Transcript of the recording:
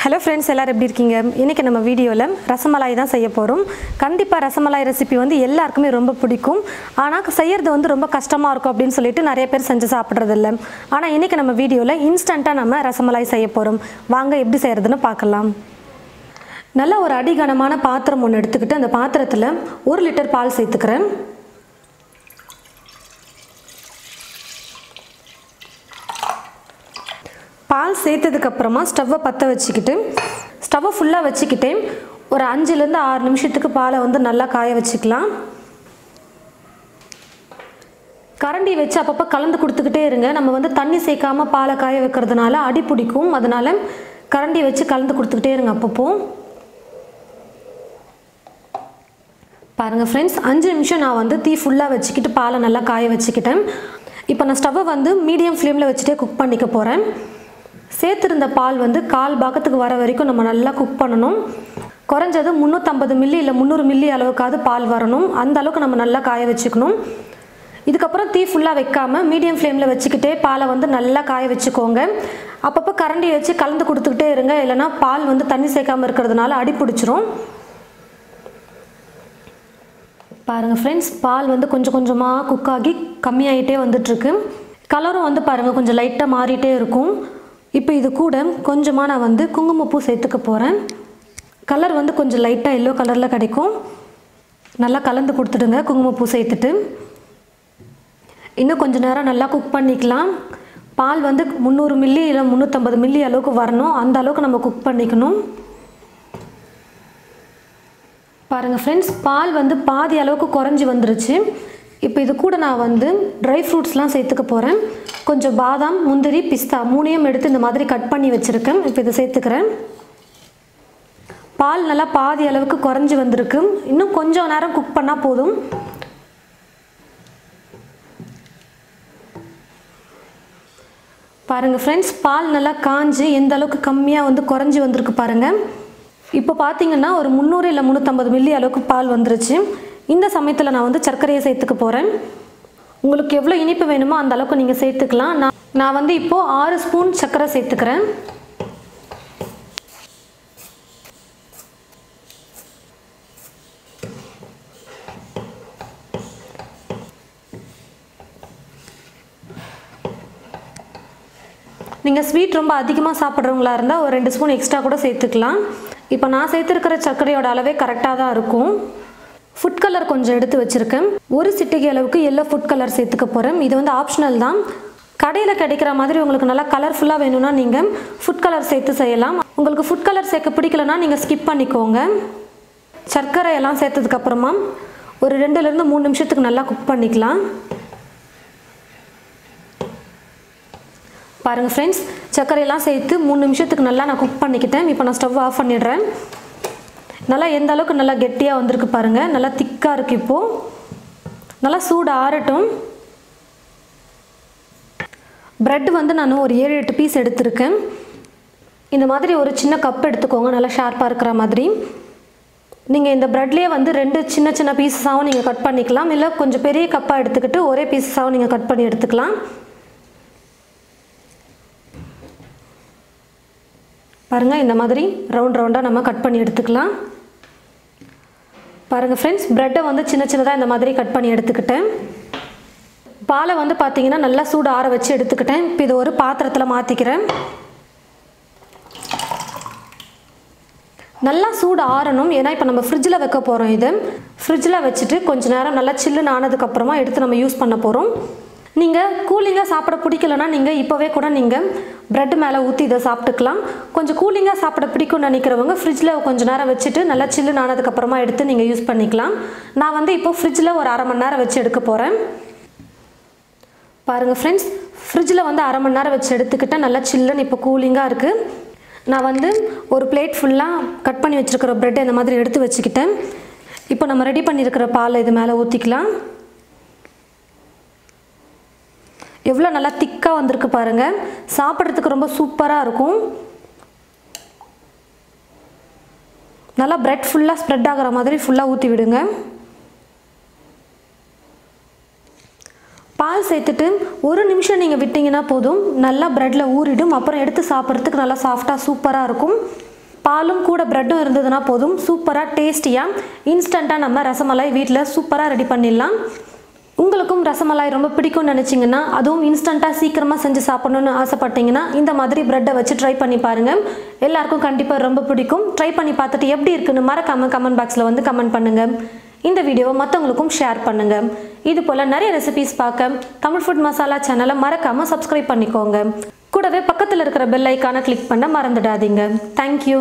Hello friends, எல்லாரும் எப்படி இருக்கீங்க? இன்னைக்கு நம்ம வீடியோல ரசமலாய் தான் செய்ய போறோம். கண்டிப்பா ரசமலாய் ரெசிபி வந்து எல்லாருக்குமே ரொம்ப பிடிக்கும். ஆனா செய்யிறது வந்து ரொம்ப கஷ்டமா இருக்கும் அப்படினு சொல்லிட்டு நிறைய பேர் செஞ்சு சாப்பிடுறது இல்ல. ஆனா இன்னைக்கு நம்ம வீடியோல இன்ஸ்டன்ட்டா நம்ம ரசமலாய் செய்ய போறோம். வாங்க எப்படி செய்யிறதுன்னு பார்க்கலாம். நல்ல ஒரு அடிகனமான பாத்திரம் ஒன்னு எடுத்துக்கிட்டு அந்த பாத்திரத்துல 1 லிட்டர் பால் சேர்த்துக்கிறேன். பால் சேர்த்ததுக்கு அப்புறமா ஸ்டவ்வை பற்ற வச்சுக்கிட்டு ஸ்டவ்வை ஃபுல்லாக வச்சுக்கிட்டே ஒரு 5 ல இருந்து 6 நிமிஷத்துக்கு பாலை வந்து நல்லா காய வச்சுக்கலாம். கரண்டி வச்சு அப்பப்போ கலந்து கொடுத்துக்கிட்டே இருங்க. நம்ம வந்து தண்ணி சேர்க்காம பாலை காய வைக்கிறதுனால அடி பிடிக்கும். அதனால கரண்டி வச்சு கலந்து கொடுத்துக்கிட்டே இருங்க அப்பப்போ. பாருங்கள் ஃப்ரெண்ட்ஸ், 5 நிமிஷம் நான் வந்து தீ ஃபுல்லாக வச்சுக்கிட்டு பாலை நல்லா காய வச்சுக்கிட்டேன். இப்போ நான் ஸ்டவ்வை வந்து மீடியம் ஃப்ளேமில் வச்சுட்டே குக் பண்ணிக்க போகிறேன். சேர்த்துருந்த பால் வந்து 1/4 பாகத்துக்கு வர வரைக்கும் நம்ம நல்லா குக் பண்ணணும். குறைஞ்சது 350 மில்லி இல்லை 300 மில்லி அளவுக்காவது பால் வரணும். அந்த அளவுக்கு நம்ம நல்லா காய வச்சுக்கணும். இதுக்கப்புறம் தீ ஃபுல்லாக வைக்காமல் மீடியம் ஃப்ளேமில் வச்சுக்கிட்டே பாலை வந்து நல்லா காய வச்சுக்கோங்க. அப்பப்போ கரண்டி வச்சு கலந்து கொடுத்துக்கிட்டே இருங்க. இல்லைனா பால் வந்து தண்ணி சேர்க்காமல் இருக்கிறதுனால அடி பிடிச்சிரும். பாருங்கள் ஃப்ரெண்ட்ஸ், பால் வந்து கொஞ்சம் கொஞ்சமாக குக் ஆகி கம்மியாகிட்டே வந்துட்டுருக்கு. கலரும் வந்து பாருங்கள் கொஞ்சம் லைட்டாக மாறிட்டே இருக்கும். இப்போ இது கூட கொஞ்சமாக நான் வந்து குங்குமப்பூ சேர்த்துக்க போகிறேன். கலர் வந்து கொஞ்சம் லைட்டாக எல்லோ கலரில் கிடைக்கும். நல்லா கலந்து கொடுத்துடுங்க குங்குமப்பூ சேர்த்துட்டு. இன்னும் கொஞ்சம் நேரம் நல்லா குக் பண்ணிக்கலாம். பால் வந்து 300 மில்லி இல்லை 350 மில்லி அளவுக்கு வரணும். அந்த அளவுக்கு நம்ம குக் பண்ணிக்கணும். பாருங்கள் ஃப்ரெண்ட்ஸ், பால் வந்து பாதி அளவுக்கு குறைஞ்சி வந்துருச்சு. இப்போ இது கூட நான் வந்து ட்ரை ஃப்ரூட்ஸ்லாம் சேர்த்துக்க போகிறேன். கொஞ்சம் பாதாம், முந்திரி, பிஸ்தா 3யும் எடுத்து இந்த மாதிரி கட் பண்ணி வச்சுருக்கேன். இப்போ இதை சேர்த்துக்கிறேன். பால் நல்லா பாதி அளவுக்கு குறைஞ்சி வந்திருக்கு. இன்னும் கொஞ்சம் நேரம் குக் பண்ணால் போதும். பாருங்கள் ஃப்ரெண்ட்ஸ், பால் நல்லா காஞ்சி எந்த அளவுக்கு கம்மியாக வந்து குறைஞ்சி வந்திருக்கு பாருங்கள். இப்போ பார்த்தீங்கன்னா ஒரு 300 இல்லை 350 மில்லி அளவுக்கு பால் வந்துருச்சு. இந்த சமயத்தில் நான் வந்து சர்க்கரையை சேர்த்துக்க போகிறேன். உங்களுக்கு எவ்வளோ இனிப்பு வேணுமோ அந்த அளவுக்கு நீங்கள் சேர்த்துக்கலாம். நான் வந்து இப்போது 6 ஸ்பூன் சர்க்கரை சேர்த்துக்கிறேன். நீங்கள் ஸ்வீட் ரொம்ப அதிகமாக சாப்பிட்றவங்களா இருந்தால் ஒரு 2 ஸ்பூன் எக்ஸ்ட்ரா கூட சேர்த்துக்கலாம். இப்போ நான் சேர்த்துருக்கிற சர்க்கரையோட அளவே கரெக்டாக தான் இருக்கும். ஃபுட் கலர் கொஞ்சம் எடுத்து வச்சுருக்கேன். ஒரு சிட்டிகை அளவுக்கு எல்லோ ஃபுட் கலர் சேர்த்துக்க போகிறேன். இது வந்து ஆப்ஷனல் தான். கடையில் கிடைக்கிற மாதிரி உங்களுக்கு நல்லா கலர்ஃபுல்லாக வேணும்னா நீங்கள் ஃபுட் கலர் சேர்த்து செய்யலாம். உங்களுக்கு ஃபுட் கலர் சேர்க்க பிடிக்கலன்னா நீங்கள் ஸ்கிப் பண்ணிக்கோங்க. சர்க்கரை எல்லாம் சேர்த்ததுக்கப்புறமா ஒரு 2 ல இருந்து 3 நிமிஷத்துக்கு நல்லா குக் பண்ணிக்கலாம். பாருங்கள் ஃப்ரெண்ட்ஸ், சர்க்கரையெல்லாம் சேர்த்து 3 நிமிஷத்துக்கு நல்லா நான் குக் பண்ணிக்கிட்டேன். இப்போ நான் ஸ்டவ் ஆஃப் பண்ணிடுறேன். நல்லா எந்த அளவுக்கு நல்லா கெட்டியாக வந்திருக்கு பாருங்கள். நல்லா திக்காக இருக்குது. இப்போது நல்லா சூடு ஆறட்டும். ப்ரெட் வந்து நான் ஒரு 7-8 பீஸ் எடுத்திருக்கேன். இந்த மாதிரி ஒரு சின்ன கப் எடுத்துக்கோங்க, நல்லா ஷார்ப்பாக இருக்கிற மாதிரி. நீங்கள் இந்த ப்ரெட்லேயே வந்து 2 சின்ன சின்ன பீஸஸாகவும் நீங்கள் கட் பண்ணிக்கலாம். இல்லை கொஞ்சம் பெரிய கப்பாக எடுத்துக்கிட்டு ஒரே பீஸஸாகவும் நீங்கள் கட் பண்ணி எடுத்துக்கலாம். பாருங்கள், இந்த மாதிரி ரவுண்டாக நம்ம கட் பண்ணி எடுத்துக்கலாம். பாருங்கள் ஃப்ரெண்ட்ஸ், ப்ரெட்டை வந்து சின்ன சின்னதாக இந்த மாதிரி கட் பண்ணி எடுத்துக்கிட்டேன். பாலை வந்து பார்த்தீங்கன்னா நல்லா சூடு ஆற வச்சு எடுத்துக்கிட்டேன். இப்போ இது ஒரு பாத்திரத்தில் மாற்றிக்கிறேன். நல்லா சூடு ஆறணும். ஏன்னா இப்போ நம்ம ஃப்ரிட்ஜில் வைக்க போகிறோம். இது ஃப்ரிட்ஜில் வச்சுட்டு கொஞ்சம் நேரம் நல்லா சில்லுன்னு ஆனதுக்கப்புறமா எடுத்து நம்ம யூஸ் பண்ண போகிறோம். நீங்கள் கூலிங்காக சாப்பிட பிடிக்கலன்னா நீங்கள் இப்போவே கூட நீங்கள் ப்ரெட் மேலே ஊற்றி இதை சாப்பிட்டுக்கலாம். கொஞ்சம் கூலிங்காக சாப்பிட பிடிக்கும்னு நினைக்கிறவங்க ஃப்ரிட்ஜில் கொஞ்சம் நேரம் வச்சுட்டு நல்லா சில்லுன்னு ஆனதுக்கப்புறமா எடுத்து நீங்கள் யூஸ் பண்ணிக்கலாம். நான் வந்து இப்போ ஃப்ரிட்ஜில் ஒரு 1/2 மணி நேரம் வச்சு எடுக்க போகிறேன். பாருங்கள் ஃப்ரெண்ட்ஸ், ஃப்ரிட்ஜில் வந்து 1/2 மணி நேரம் வச்சு எடுத்துக்கிட்டேன். நல்லா சில்லுன்னு இப்போ கூலிங்காக இருக்குது. நான் வந்து ஒரு பிளேட் ஃபுல்லாக கட் பண்ணி வச்சுருக்கிற ப்ரெட்டை இந்த மாதிரி எடுத்து வச்சுக்கிட்டேன். இப்போ நம்ம ரெடி பண்ணியிருக்கிற பாலை இது மேலே ஊற்றிக்கலாம். எவ்வளோ நல்லா திக்காக வந்திருக்கு பாருங்கள். சாப்பிட்றதுக்கு ரொம்ப சூப்பராக இருக்கும். நல்லா ப்ரெட் ஃபுல்லாக ஸ்ப்ரெட் ஆகிற மாதிரி ஃபுல்லாக ஊற்றி விடுங்க. பால் சேர்த்துட்டு ஒரு நிமிஷம் நீங்கள் விட்டிங்கன்னா போதும், நல்லா ப்ரெட்டில் ஊறிடும். அப்புறம் எடுத்து சாப்பிட்றதுக்கு நல்லா சாஃப்டாக சூப்பராக இருக்கும். பாலும் கூட பிரெட்டும் இருந்ததுன்னா போதும், சூப்பராக டேஸ்டியாக இன்ஸ்டண்ட்டாக நம்ம ரசமலாய் வீட்டில் சூப்பராக ரெடி பண்ணிடலாம். உங்களுக்கும் ரசமலாய் ரொம்ப பிடிக்கும்னு நினச்சிங்கன்னா, அதுவும் இன்ஸ்டண்ட்டாக சீக்கிரமாக செஞ்சு சாப்பிட்ணுன்னு ஆசைப்பட்டீங்கன்னா இந்த மாதிரி ப்ரெட்டை வச்சு ட்ரை பண்ணி பாருங்கள். எல்லாருக்கும் கண்டிப்பாக ரொம்ப பிடிக்கும். ட்ரை பண்ணி பார்த்துட்டு எப்படி இருக்குன்னு மறக்காமல் கமெண்ட் பாக்ஸில் வந்து கமெண்ட் பண்ணுங்கள். இந்த வீடியோவை மற்றவங்களுக்கும் ஷேர் பண்ணுங்கள். இது போல் நிறைய ரெசிபீஸ் பார்க்க தமிழ் ஃபுட் மசாலா சேனலை மறக்காமல் சப்ஸ்கிரைப் பண்ணிக்கோங்க. கூடவே பக்கத்தில் இருக்கிற பெல் ஐக்கானை கிளிக் பண்ண மறந்துடாதீங்க. தேங்க்யூ.